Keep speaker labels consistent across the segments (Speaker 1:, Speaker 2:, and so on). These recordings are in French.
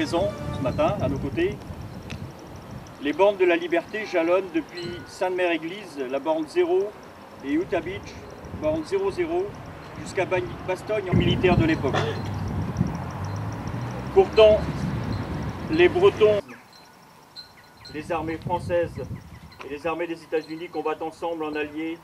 Speaker 1: présent ce matin à nos côtés. Les bornes de la liberté jalonnent depuis Sainte-Mère-Église, la borne 0 et Utah Beach, borne 00, jusqu'à Bastogne, militaire de l'époque. Pourtant, les Bretons, les armées françaises et les armées des États-Unis combattent ensemble en alliés.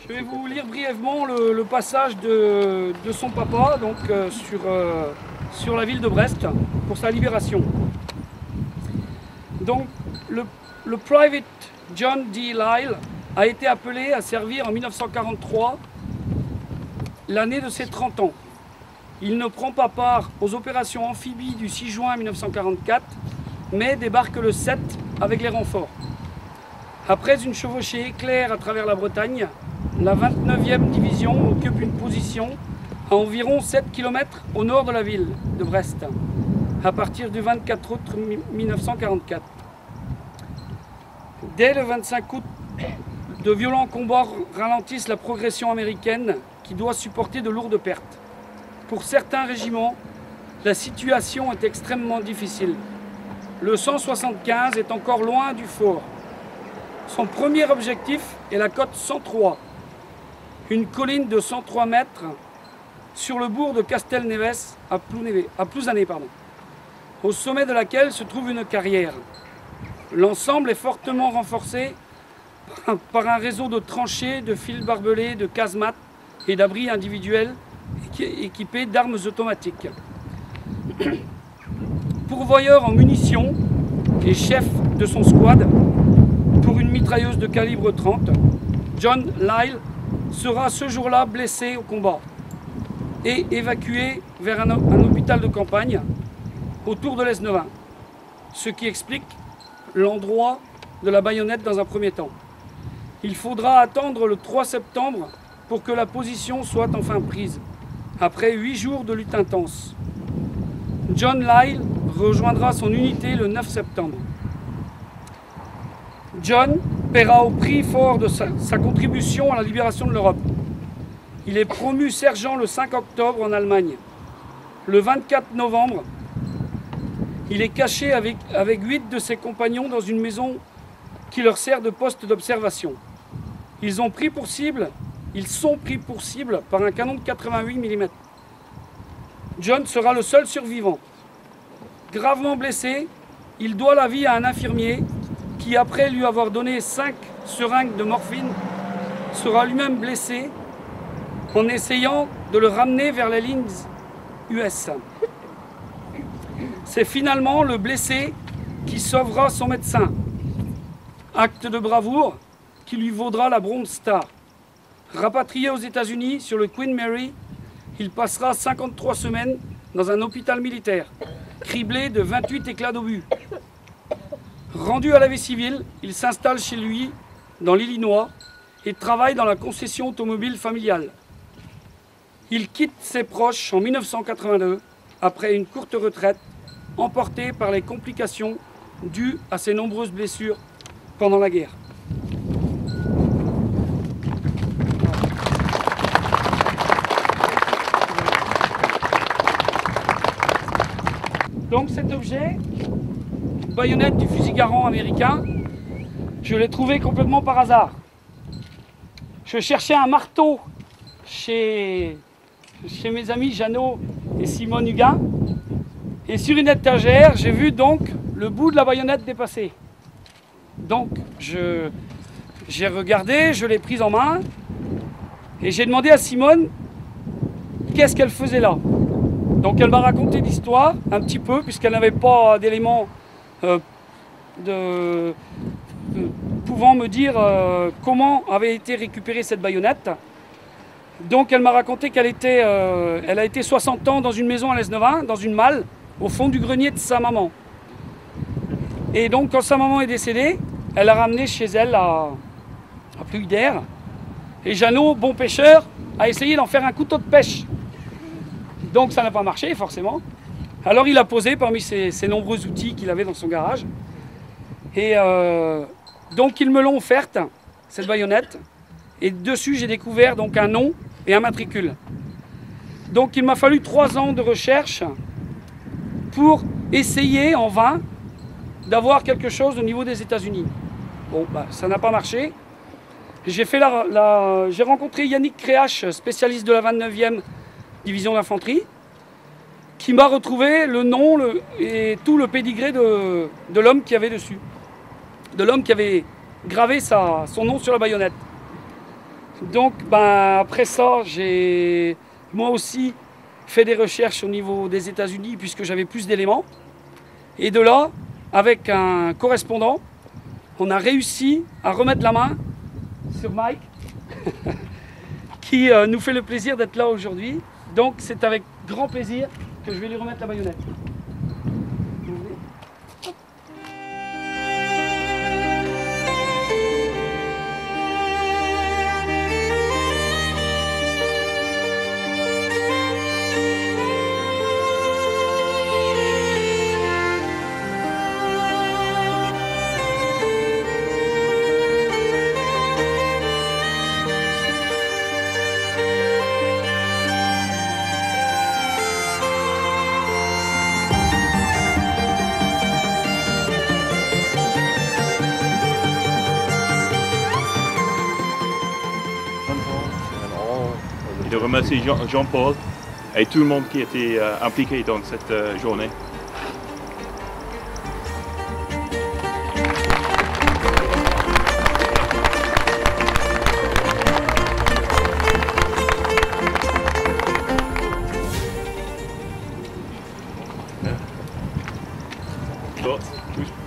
Speaker 2: Je vais vous lire brièvement le passage de son papa donc, sur la ville de Brest pour sa libération. Donc le Private John D. Lyle a été appelé à servir en 1943, l'année de ses 30 ans. Il ne prend pas part aux opérations amphibies du 6 juin 1944, mais débarque le 7 avec les renforts. Après une chevauchée éclair à travers la Bretagne, la 29e division occupe une position à environ 7 km au nord de la ville de Brest, à partir du 24 août 1944. Dès le 25 août, de violents combats ralentissent la progression américaine qui doit supporter de lourdes pertes. Pour certains régiments, la situation est extrêmement difficile. Le 175 est encore loin du fort. Son premier objectif est la côte 103, une colline de 103 mètres sur le bourg de Castelneves à Plouzané, au sommet de laquelle se trouve une carrière. L'ensemble est fortement renforcé par un réseau de tranchées, de fils barbelés, de casemates et d'abris individuels équipés d'armes automatiques. Pourvoyeur en munitions et chef de son squad pour une mitrailleuse de calibre 30, John Lyle sera ce jour-là blessé au combat et évacué vers un hôpital de campagne autour de l'Esnevin, ce qui explique l'endroit de la baïonnette dans un premier temps. Il faudra attendre le 3 septembre pour que la position soit enfin prise, après 8 jours de lutte intense. John Lyle rejoindra son unité le 9 septembre. John paiera au prix fort de sa contribution à la libération de l'Europe. Il est promu sergent le 5 octobre en Allemagne. Le 24 novembre, il est caché avec 8 de ses compagnons dans une maison qui leur sert de poste d'observation. Ils sont pris pour cible par un canon de 88 mm. John sera le seul survivant. Gravement blessé, il doit la vie à un infirmier qui, après lui avoir donné 5 seringues de morphine, sera lui-même blessé en essayant de le ramener vers les lignes US. C'est finalement le blessé qui sauvera son médecin. Acte de bravoure qui lui vaudra la Bronze Star. Rapatrié aux États-Unis sur le Queen Mary, il passera 53 semaines dans un hôpital militaire, criblé de 28 éclats d'obus. Rendu à la vie civile, il s'installe chez lui, dans l'Illinois, et travaille dans la concession automobile familiale. Il quitte ses proches en 1982, après une courte retraite, emporté par les complications dues à ses nombreuses blessures pendant la guerre. Donc cet objet, baïonnette du fusil Garand américain, je l'ai trouvé complètement par hasard. Je cherchais un marteau chez mes amis Jeannot et Simone Huguin, et sur une étagère, j'ai vu donc le bout de la baïonnette dépasser. Donc j'ai regardé, je l'ai prise en main, et j'ai demandé à Simone qu'est-ce qu'elle faisait là. Donc elle m'a raconté l'histoire un petit peu, puisqu'elle n'avait pas d'éléments pouvant me dire comment avait été récupérée cette baïonnette. Donc elle m'a raconté elle a été 60 ans dans une maison à l'Esnevin, dans une malle, au fond du grenier de sa maman. Et donc quand sa maman est décédée, elle a ramené chez elle à a plus eu d'air. Et Jeannot, bon pêcheur, a essayé d'en faire un couteau de pêche. Donc ça n'a pas marché, forcément. Alors il a posé parmi ses nombreux outils qu'il avait dans son garage. Et donc ils me l'ont offerte, cette baïonnette. Et dessus, j'ai découvert donc un nom et un matricule. Donc il m'a fallu 3 ans de recherche pour essayer en vain d'avoir quelque chose au niveau des États-Unis. Bon, bah, ça n'a pas marché. J'ai rencontré Yannick Créache, spécialiste de la 29e division d'infanterie, qui m'a retrouvé le nom et tout le pédigré de l'homme qui avait dessus. De l'homme qui avait gravé son nom sur la baïonnette. Donc ben, après ça, j'ai moi aussi fait des recherches au niveau des États-Unis puisque j'avais plus d'éléments. Et de là, avec un correspondant, on a réussi à remettre la main sur Mike, qui nous fait le plaisir d'être là aujourd'hui. Donc c'est avec grand plaisir que je vais lui remettre la baïonnette.
Speaker 3: Et de remercier Jean-Paul et tout le monde qui était impliqué dans cette journée.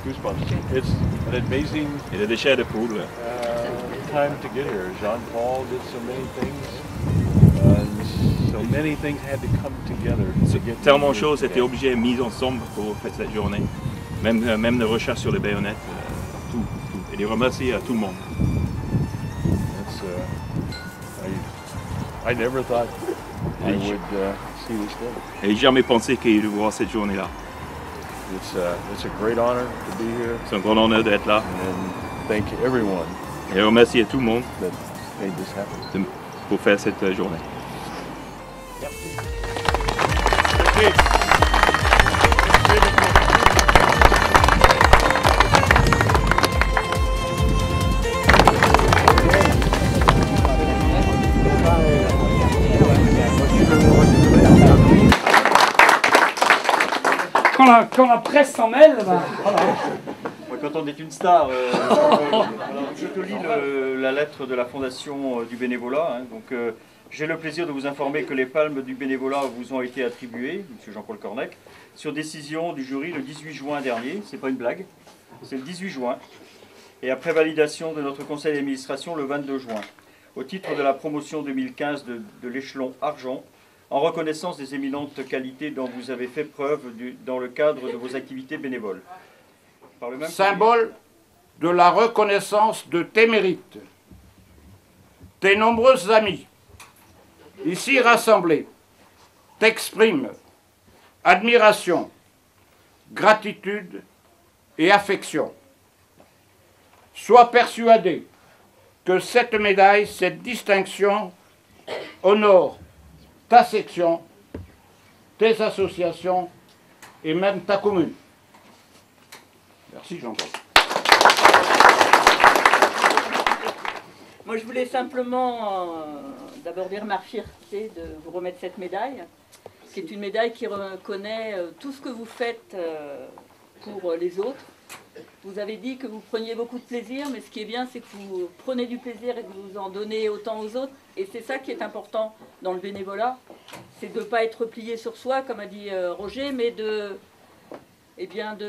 Speaker 4: Goosebumps. It's an amazing
Speaker 3: Il y a des chairs de poule.
Speaker 4: time to get here. Jean-Paul did so many things. So many things had to come together to get
Speaker 3: Tellement de choses étaient obligées mises ensemble pour faire cette journée. Même les recherches sur les baïonnettes, tout. Et de remercier à tout le monde.
Speaker 4: I never thought I would see this day.
Speaker 3: Et j'ai jamais pensé qu'il y aurait voir cette journée-là.
Speaker 4: It's a great honor to be here,
Speaker 3: C'est un grand honneur d'être là.
Speaker 4: and thank everyone
Speaker 3: Et remercier tout le monde
Speaker 4: that made this happen.
Speaker 3: pour faire cette journée.
Speaker 2: Quand la presse s'en mêle, bah, voilà.
Speaker 1: Quand on est une star, je te lis la lettre de la Fondation du bénévolat. Hein. Donc, j'ai le plaisir de vous informer que les palmes du bénévolat vous ont été attribuées, M. Jean-Paul Cornec, sur décision du jury le 18 juin dernier. C'est pas une blague, c'est le 18 juin. Et après validation de notre conseil d'administration le 22 juin, au titre de la promotion 2015 de l'échelon argent, en reconnaissance des éminentes qualités dont vous avez fait preuve dans le cadre de vos activités bénévoles. Par le même
Speaker 5: Symbole de la reconnaissance de tes mérites. Tes nombreux amis, ici rassemblés, t'expriment admiration, gratitude et affection. Sois persuadé que cette médaille, cette distinction honore ta section, tes associations et même ta commune. Merci Jean-Paul.
Speaker 6: Moi, je voulais simplement d'abord dire ma fierté de vous remettre cette médaille, qui est une médaille qui reconnaît tout ce que vous faites pour les autres. Vous avez dit que vous preniez beaucoup de plaisir, mais ce qui est bien, c'est que vous prenez du plaisir et que vous en donnez autant aux autres. Et c'est ça qui est important dans le bénévolat, c'est de ne pas être plié sur soi, comme a dit Roger, mais de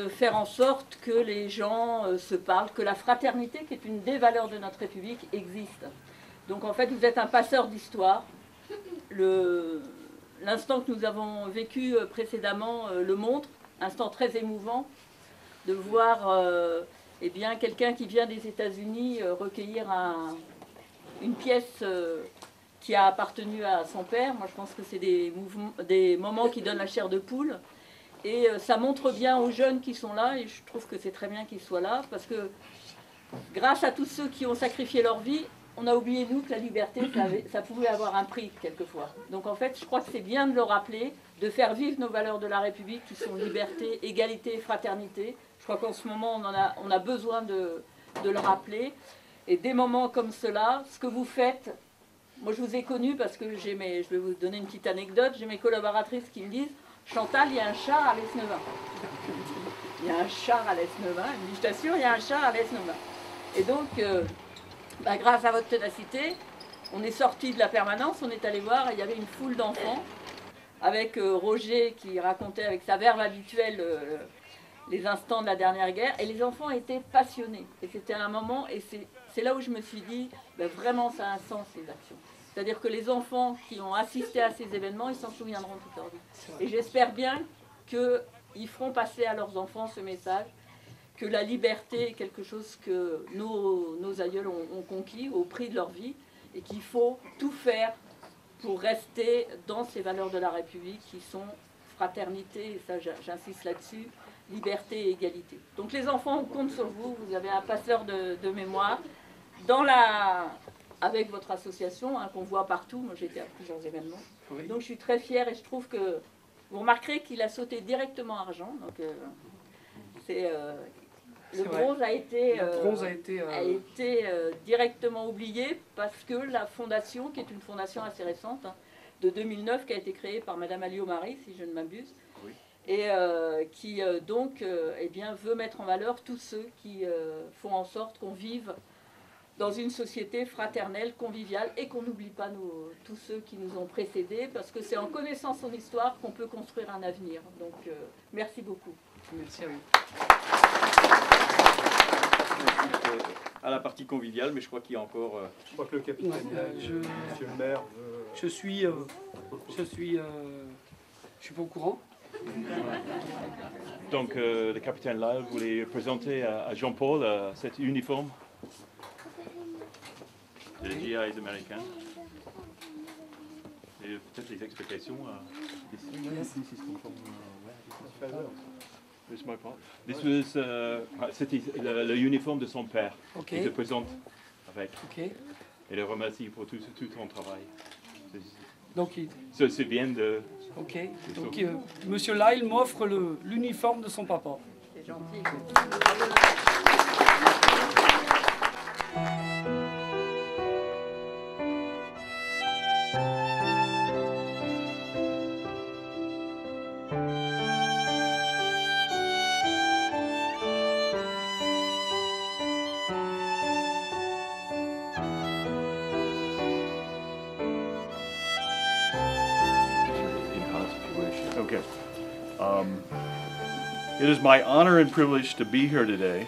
Speaker 6: faire en sorte que les gens se parlent, que la fraternité, qui est une des valeurs de notre République, existe. Donc en fait, vous êtes un passeur d'histoire. L'instant que nous avons vécu précédemment le montre, instant très émouvant, de voir quelqu'un qui vient des États-Unis recueillir une pièce qui a appartenu à son père. Moi, je pense que c'est des moments qui donnent la chair de poule. Et ça montre bien aux jeunes qui sont là, et je trouve que c'est très bien qu'ils soient là, parce que grâce à tous ceux qui ont sacrifié leur vie, on a oublié, nous, que la liberté, ça pouvait avoir un prix, quelquefois. Donc en fait, je crois que c'est bien de le rappeler, de faire vivre nos valeurs de la République, qui sont liberté, égalité et fraternité. Je crois qu'en ce moment, on a besoin de le rappeler. Et des moments comme cela, ce que vous faites, moi je vous ai connu parce que je vais vous donner une petite anecdote, j'ai mes collaboratrices qui me disent « Chantal, il y a un char à l'Esnevin. » Il y a un char à l'Esnevin, elle me dit « Je t'assure, il y a un char à l'Esnevin. » Et donc, grâce à votre ténacité, on est sorti de la permanence, on est allé voir, et il y avait une foule d'enfants, avec Roger qui racontait avec sa verve habituelle les instants de la dernière guerre, et les enfants étaient passionnés. Et c'était un moment, et c'est là où je me suis dit, vraiment ça a un sens ces actions. C'est-à-dire que les enfants qui ont assisté à ces événements, ils s'en souviendront toute leur vie. Et j'espère bien qu'ils feront passer à leurs enfants ce message, que la liberté est quelque chose que nos aïeuls ont conquis au prix de leur vie, et qu'il faut tout faire pour rester dans ces valeurs de la République qui sont fraternité, et ça j'insiste là-dessus, liberté et égalité. Donc les enfants, on compte sur vous, vous avez un passeur de mémoire avec votre association qu'on voit partout. Moi j'ai été à plusieurs événements, oui. Donc je suis très fière et je trouve que vous remarquerez qu'il a sauté directement argent. Donc le bronze a été directement oublié parce que la fondation, qui est une fondation assez récente, de 2009, qui a été créée par Madame Alliot-Marie, si je ne m'abuse, oui. Et qui veut mettre en valeur tous ceux qui font en sorte qu'on vive dans une société fraternelle, conviviale, et qu'on n'oublie pas tous ceux qui nous ont précédés, parce que c'est en connaissant son histoire qu'on peut construire un avenir. Donc merci beaucoup.
Speaker 2: Merci à vous.
Speaker 1: À la partie conviviale, mais je crois qu'il y a encore...
Speaker 4: Je crois que le capitaine, monsieur le maire...
Speaker 2: Je suis pas au courant.
Speaker 3: Donc le capitaine Lyle voulait présenter à Jean-Paul cet uniforme des GIs américains. Et peut-être les explications ici. C'était le uniforme de son père. Okay. Il se présente avec. Okay. Et le remercie pour tout son travail.
Speaker 2: Donc,
Speaker 3: c'est bien de...
Speaker 2: Ok. Donc, Monsieur Lyle m'offre l'uniforme de son papa.
Speaker 6: C'est gentil.
Speaker 4: Okay. It is my honor and privilege to be here today.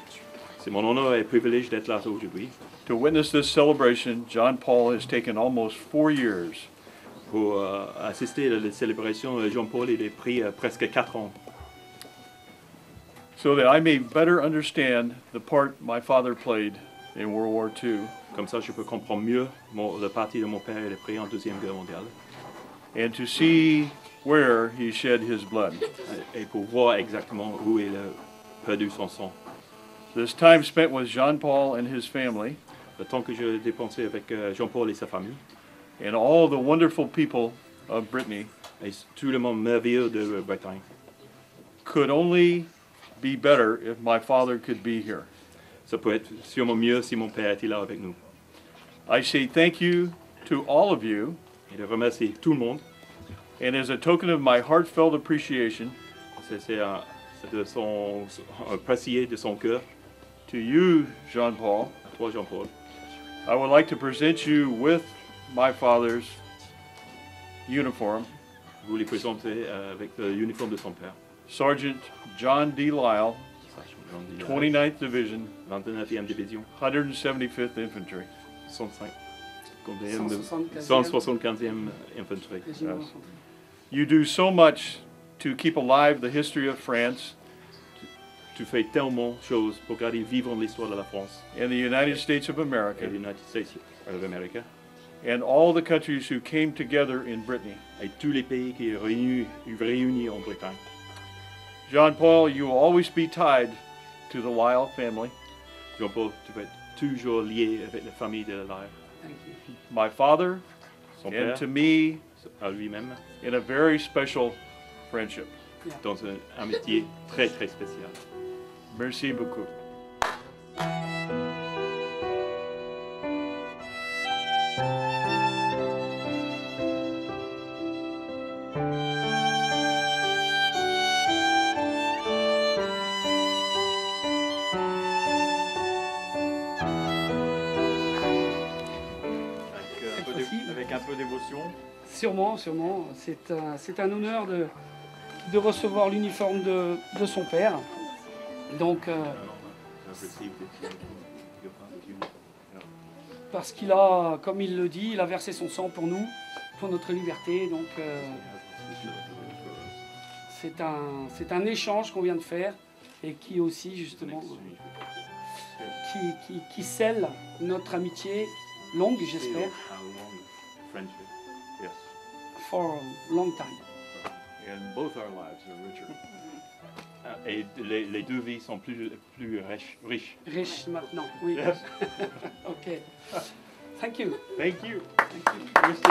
Speaker 3: C'est mon honneur et privilège d'être là aujourd'hui.
Speaker 4: To witness this celebration, John Paul has taken almost 4 years.
Speaker 3: Pour assister à la célébration, Jean-Paul il a pris presque 4 ans.
Speaker 4: So that I may better understand the part my father played in World War II.
Speaker 3: Comme ça, je peux comprendre mieux le parti de mon père il a pris en Deuxième Guerre mondiale.
Speaker 4: And to see where he shed his blood.
Speaker 3: Et pour voir exactement où il a perdu son sang.
Speaker 4: This time spent with Jean-Paul and his family.
Speaker 3: Le temps que j'ai dépensé avec Jean-Paul et sa famille.
Speaker 4: And all the wonderful people of Brittany.
Speaker 3: Et tout le monde merveilleux de Bretagne.
Speaker 4: Could only be better if my father could be here.
Speaker 3: Ça peut être sûrement mieux si mon père était là avec nous.
Speaker 4: I say thank you to all of you.
Speaker 3: Et de remercier tout le monde.
Speaker 4: And as a token of my heartfelt appreciation,
Speaker 3: c'est de son apprécié de son cœur.
Speaker 4: To you, Jean-Paul.
Speaker 3: À toi, Jean-Paul.
Speaker 4: I would like to present you with my father's uniform.
Speaker 3: Vous les présentez avec l'uniforme de son père.
Speaker 4: Sergeant John D. Lyle, 29th Division,
Speaker 3: 29e Division,
Speaker 4: 175th Infantry.
Speaker 3: 175e Infanterie.
Speaker 4: Yes. You do so much to keep alive the history of France.
Speaker 3: Tu fais tellement de choses pour garder vivre l'histoire de la France.
Speaker 4: And the United States of America.
Speaker 3: Et les United States of America,
Speaker 4: and all the countries who came together in Brittany.
Speaker 3: et tous les pays qui sont réunis en Bretagne.
Speaker 4: John Paul, you will always be tied to the Lyle family.
Speaker 3: Jean-Paul, tu vas être toujours lié avec la famille de Lyle.
Speaker 2: Thank you.
Speaker 4: My father,
Speaker 3: Son
Speaker 4: and
Speaker 3: père,
Speaker 4: to me,
Speaker 3: à lui-même,
Speaker 4: in a very special friendship.
Speaker 3: dans une amitié très très spéciale.
Speaker 4: Merci beaucoup.
Speaker 1: Avec un peu d'émotion.
Speaker 2: Sûrement, sûrement. C'est un honneur de recevoir l'uniforme de son père. Donc, parce qu'il a, comme il le dit, il a versé son sang pour nous, pour notre liberté. Donc, c'est un échange qu'on vient de faire et qui aussi, justement, qui scelle notre amitié longue, j'espère,
Speaker 3: Yes.
Speaker 2: for a long time.
Speaker 4: And both our lives are richer.
Speaker 3: Et les deux vies sont plus riches.
Speaker 2: Riche maintenant, oui.
Speaker 3: Yes.
Speaker 2: Ok. Thank you.
Speaker 3: Thank you.
Speaker 2: Thank you.
Speaker 3: Merci.